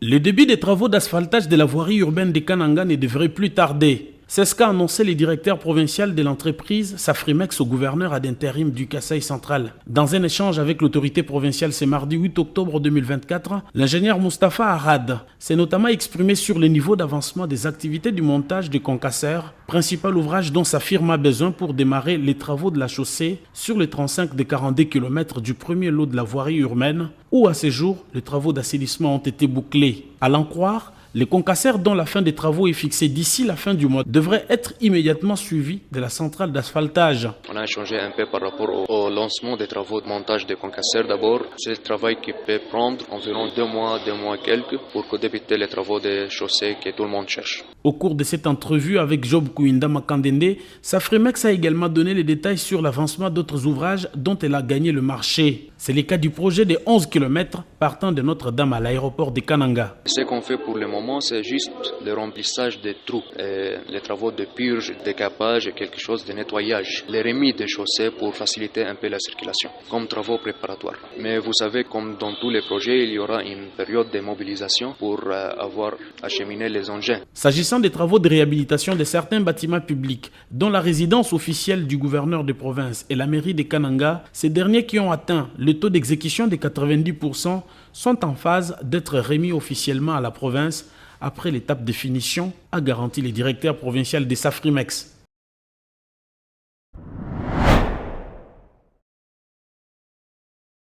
Le début des travaux d'asphaltage de la voirie urbaine de Kananga ne devrait plus tarder. C'est ce qu'a annoncé le directeur provincial de l'entreprise Safrimex au gouverneur ad intérim du Kasaï central. Dans un échange avec l'autorité provinciale ce mardi 8 octobre 2024, l'ingénieur Mustapha Arad s'est notamment exprimé sur le niveau d'avancement des activités du montage de concasseurs, principal ouvrage dont sa firme a besoin pour démarrer les travaux de la chaussée sur les 35 des 42 km du premier lot de la voirie urbaine, où à ce jour, les travaux d'assainissement ont été bouclés. À l'en croire, les concasseurs dont la fin des travaux est fixée d'ici la fin du mois devraient être immédiatement suivis de la centrale d'asphaltage. On a échangé un peu par rapport au lancement des travaux de montage des concasseurs d'abord. C'est un travail qui peut prendre environ 2 mois quelques pour débuter les travaux des chaussées que tout le monde cherche. Au cours de cette entrevue avec Job Kouinda Makandende, Safrimex a également donné les détails sur l'avancement d'autres ouvrages dont elle a gagné le marché. C'est le cas du projet de 11 km partant de Notre-Dame à l'aéroport de Kananga. Ce qu'on fait pour le moment, c'est juste le remplissage des trous, et les travaux de purge, de capage et quelque chose de nettoyage. Les remis des chaussées pour faciliter un peu la circulation, comme travaux préparatoires. Mais vous savez, comme dans tous les projets, il y aura une période de mobilisation pour avoir acheminé les engins. S'agissant des travaux de réhabilitation de certains bâtiments publics, dont la résidence officielle du gouverneur de province et la mairie de Kananga, ces derniers qui ont atteint le taux d'exécution de 90% sont en phase d'être remis officiellement à la province après l'étape de finition, a garanti le directeur provincial de Safrimex.